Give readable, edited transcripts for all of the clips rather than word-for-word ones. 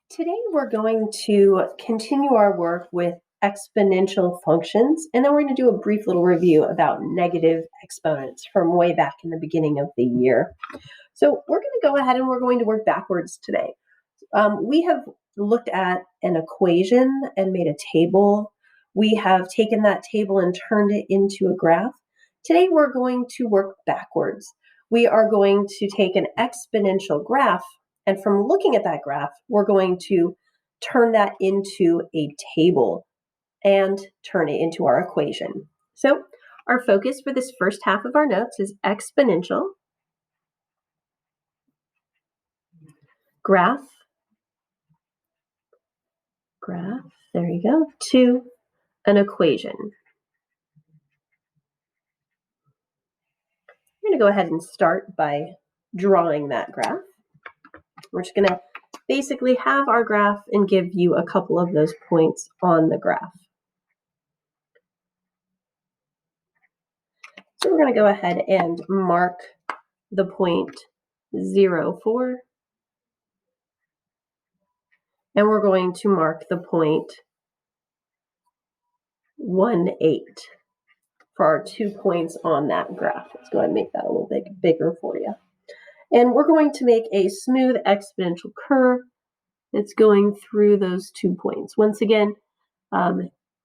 Today we're going to continue our work with exponential functions, and then we're going to do a brief little review about negative exponents from way back in the beginning of the year. So we're going to go ahead and we're going to work backwards today. We have looked at an equation and made a table. We have taken that table and turned it into a graph. Today we're going to work backwards. We are going to take an exponential graph, and from looking at that graph, we're going to turn that into a table and turn it into our equation. So our focus for this first half of our notes is exponential, graph, there you go, to an equation. I'm going to go ahead and start by drawing that graph. We're just going to basically have our graph and give you a couple of those points on the graph. So we're going to go ahead and mark the point 0, 4, and we're going to mark the point 1, 8 for our 2 points on that graph. Let's go ahead and make that a little bit bigger for you. And we're going to make a smooth exponential curve that's going through those 2 points. Once again,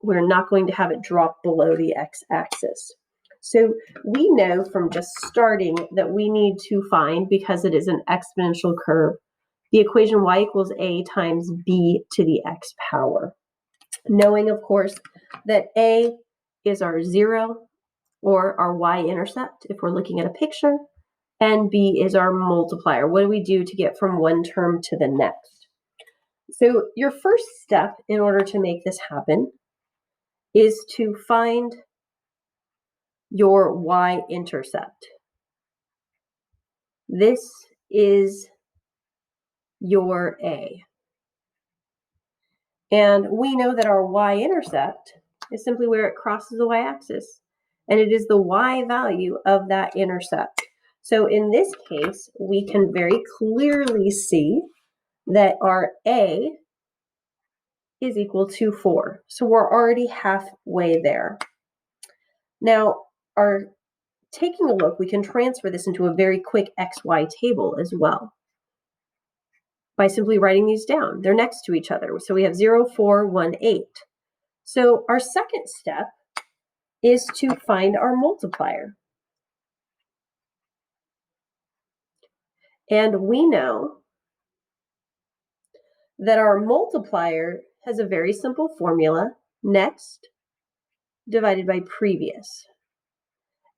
we're not going to have it drop below the x-axis. So we know from just starting that we need to find, because it is an exponential curve, the equation y equals a times b to the x power. Knowing, of course, that a is our 0 or our y-intercept if we're looking at a picture, and b is our multiplier. What do we do to get from one term to the next? So your first step in order to make this happen is to find your y-intercept. This is your a. And we know that our y-intercept is simply where it crosses the y-axis, and it is the y value of that intercept. So in this case, we can very clearly see that our a is equal to 4. So we're already halfway there. Now, taking a look, we can transfer this into a very quick XY table as well by simply writing these down. They're next to each other. So we have 0, 4, 1, 8. So our second step is to find our multiplier. And we know that our multiplier has a very simple formula, next divided by previous.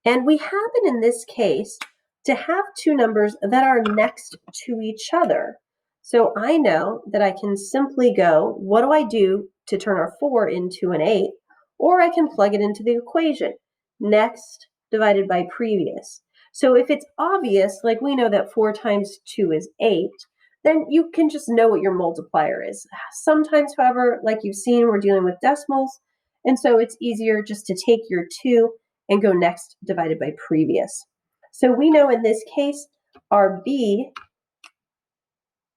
And we happen in this case to have two numbers that are next to each other. So I know that I can simply go, what do I do to turn our 4 into an 8? Or I can plug it into the equation, next divided by previous. So if it's obvious, like we know that 4 times 2 is 8, then you can just know what your multiplier is. Sometimes, however, like you've seen, we're dealing with decimals, and so it's easier just to take your 2 and go next divided by previous. So we know in this case, our b,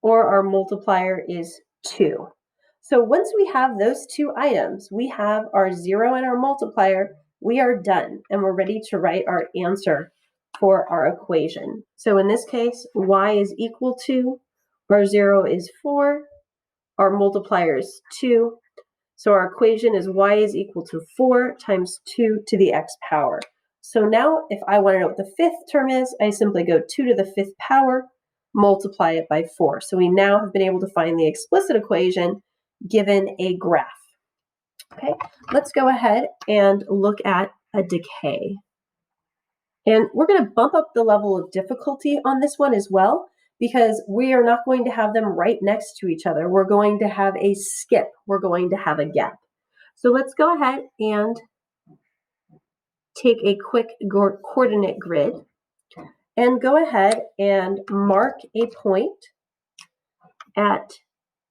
or our multiplier, is 2. So once we have those two items, we have our 0 and our multiplier, we are done, and we're ready to write our answer for our equation. So in this case, y is equal to, our 0 is 4, our multiplier is 2, so our equation is y is equal to 4 times 2 to the x power. So now if I want to know what the fifth term is, I simply go 2 to the 5th power, multiply it by 4. So we now have been able to find the explicit equation given a graph. Okay, let's go ahead and look at a decay. And we're going to bump up the level of difficulty on this one as well, because we are not going to have them right next to each other. We're going to have a skip. We're going to have a gap. So let's go ahead and take a quick coordinate grid and go ahead and mark a point at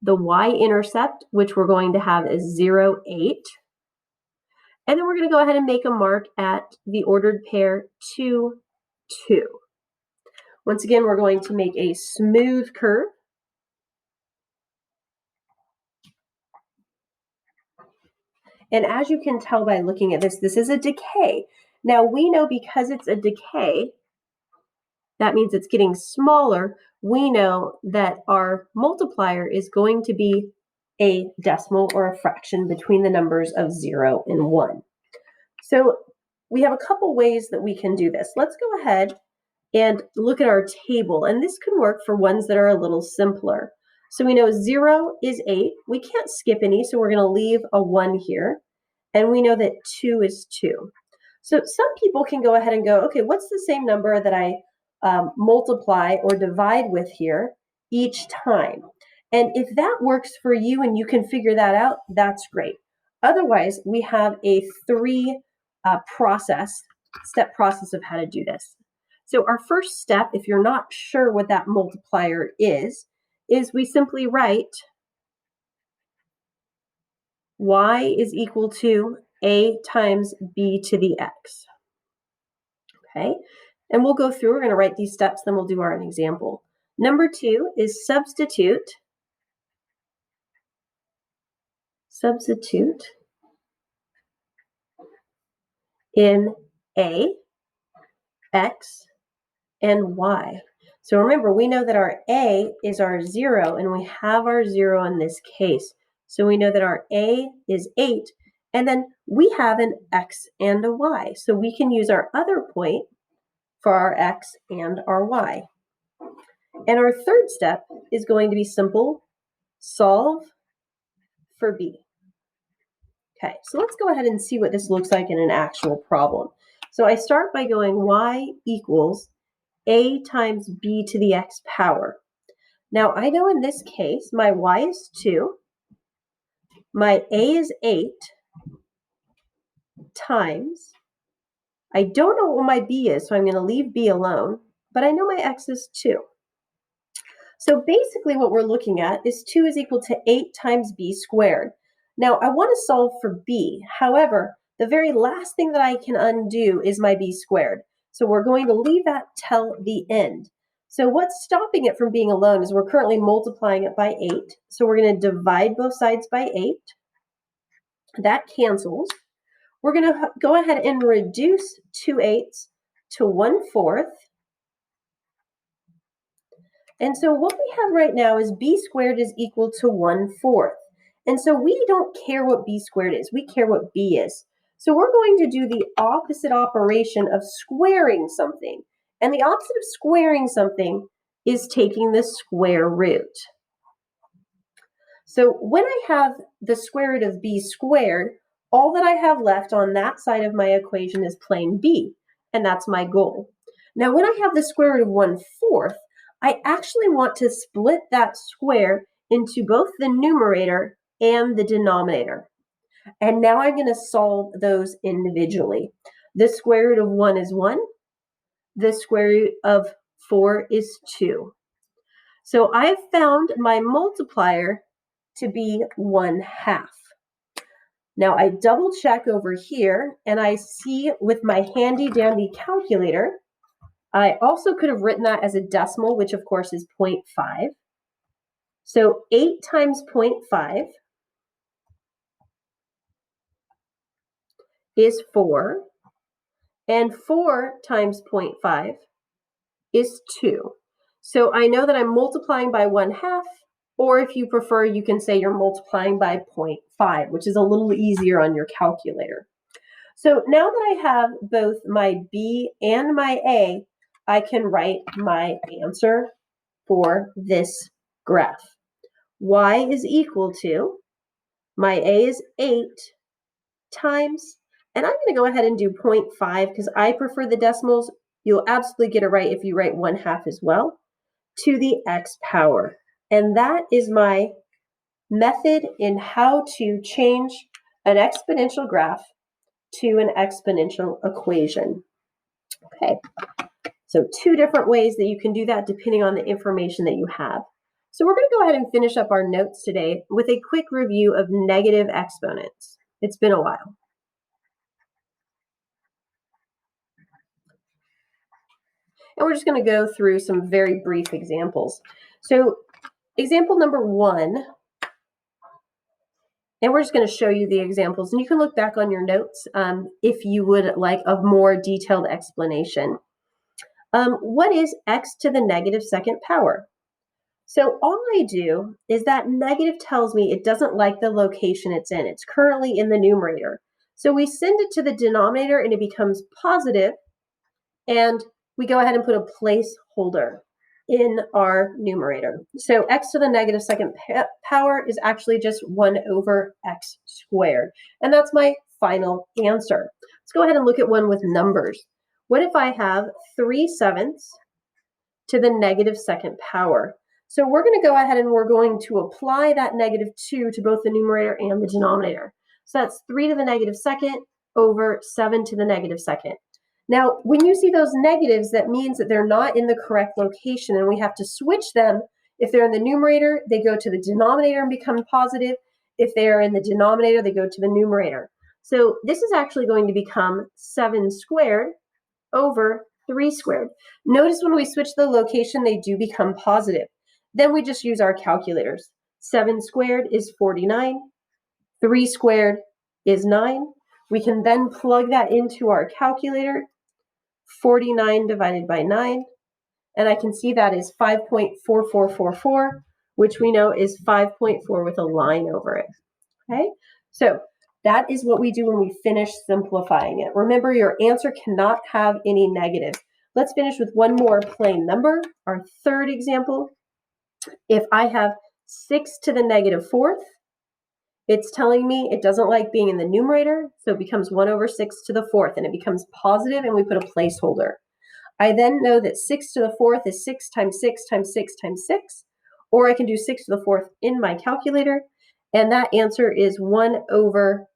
the y-intercept, which we're going to have as 0, 8. And then we're going to go ahead and make a mark at the ordered pair 2, 2. Once again, we're going to make a smooth curve. And as you can tell by looking at this, this is a decay. Now we know because it's a decay, that means it's getting smaller. We know that our multiplier is going to be a decimal or a fraction between the numbers of 0 and 1. So we have a couple ways that we can do this. Let's go ahead and look at our table. And this can work for ones that are a little simpler. So we know 0 is 8. We can't skip any, so we're going to leave a 1 here. And we know that 2 is 2. So some people can go ahead and go, okay, what's the same number that I multiply or divide with here each time? And if that works for you and you can figure that out, that's great. Otherwise, we have a step process of how to do this. So our first step, if you're not sure what that multiplier is we simply write y is equal to a times b to the x. Okay, and we'll go through, we're going to write these steps, then we'll do our example. Number 2 is substitute in a, x, and y. So remember, we know that our a is our 0, and we have our 0 in this case. So we know that our a is 8, and then we have an x and a y. So we can use our other point for our x and our y. And our third step is going to be simple, solve for b. Okay, so let's go ahead and see what this looks like in an actual problem. So I start by going y equals a times b to the x power. Now I know in this case my y is 2, my a is 8 times, I don't know what my b is, so I'm going to leave b alone, but I know my x is 2. So basically what we're looking at is 2 is equal to 8 times b squared. Now I want to solve for b. However, the very last thing that I can undo is my b squared. So we're going to leave that till the end. So what's stopping it from being alone is we're currently multiplying it by 8. So we're going to divide both sides by 8. That cancels. We're going to go ahead and reduce 2/8 to 1/4. And so what we have right now is b squared is equal to 1/4. And so we don't care what b squared is. We care what b is. So we're going to do the opposite operation of squaring something. And the opposite of squaring something is taking the square root. So when I have the square root of b squared, all that I have left on that side of my equation is plain b, and that's my goal. Now when I have the square root of 1/4, I actually want to split that square into both the numerator and the denominator. And now I'm going to solve those individually. The square root of 1 is 1. The square root of 4 is 2. So I've found my multiplier to be 1/2. Now I double check over here and I see with my handy dandy calculator, I also could have written that as a decimal, which of course is 0.5. So 8 times 0.5 is 4, and 4 times 0.5 is 2. So I know that I'm multiplying by 1/2, or if you prefer, you can say you're multiplying by 0.5, which is a little easier on your calculator. So now that I have both my B and my A, I can write my answer for this graph. Y is equal to, my A is 8 times, and I'm going to go ahead and do 0.5 because I prefer the decimals. You'll absolutely get it right if you write 1/2 as well, to the x power. And that is my method in how to change an exponential graph to an exponential equation. Okay, so 2 different ways that you can do that depending on the information that you have. So we're going to go ahead and finish up our notes today with a quick review of negative exponents. It's been a while. And we're just going to go through some very brief examples. So example number 1, And we're just going to show you the examples, and you can look back on your notes if you would like a more detailed explanation. What is x to the negative second power? So all I do is that negative tells me it doesn't like the location it's in. It's currently in the numerator. So we send it to the denominator and it becomes positive, and we go ahead and put a placeholder in our numerator. So x to the negative second power is actually just 1 over x squared. And that's my final answer. Let's go ahead and look at one with numbers. What if I have 3/7 to the negative second power? So we're going to go ahead and we're going to apply that -2 to both the numerator and the denominator. So that's 3 to the negative second over 7 to the negative second. Now, when you see those negatives, that means that they're not in the correct location, and we have to switch them. If they're in the numerator, they go to the denominator and become positive. If they are in the denominator, they go to the numerator. So this is actually going to become 7 squared over 3 squared. Notice when we switch the location, they do become positive. Then we just use our calculators. 7 squared is 49. 3 squared is 9. We can then plug that into our calculator. 49 divided by 9, and I can see that is 5.4444, which we know is 5.4 with a line over it. Okay, so that is what we do when we finish simplifying it. Remember, your answer cannot have any negatives. Let's finish with one more plain number, our third example. If I have 6 to the negative fourth, it's telling me it doesn't like being in the numerator, so it becomes 1 over 6 to the fourth, and it becomes positive, and we put a placeholder. I then know that 6 to the fourth is 6 times 6 times 6 times 6, or I can do 6 to the fourth in my calculator, and that answer is 1 over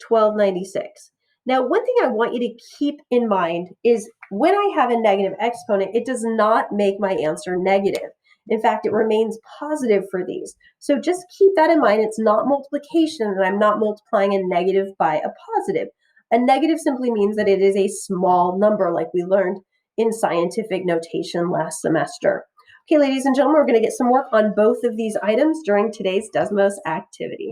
1296. Now, one thing I want you to keep in mind is when I have a negative exponent, it does not make my answer negative. In fact, it remains positive for these. So just keep that in mind. It's not multiplication, and I'm not multiplying a negative by a positive. A negative simply means that it is a small number, like we learned in scientific notation last semester. Okay, ladies and gentlemen, we're going to get some work on both of these items during today's Desmos activity.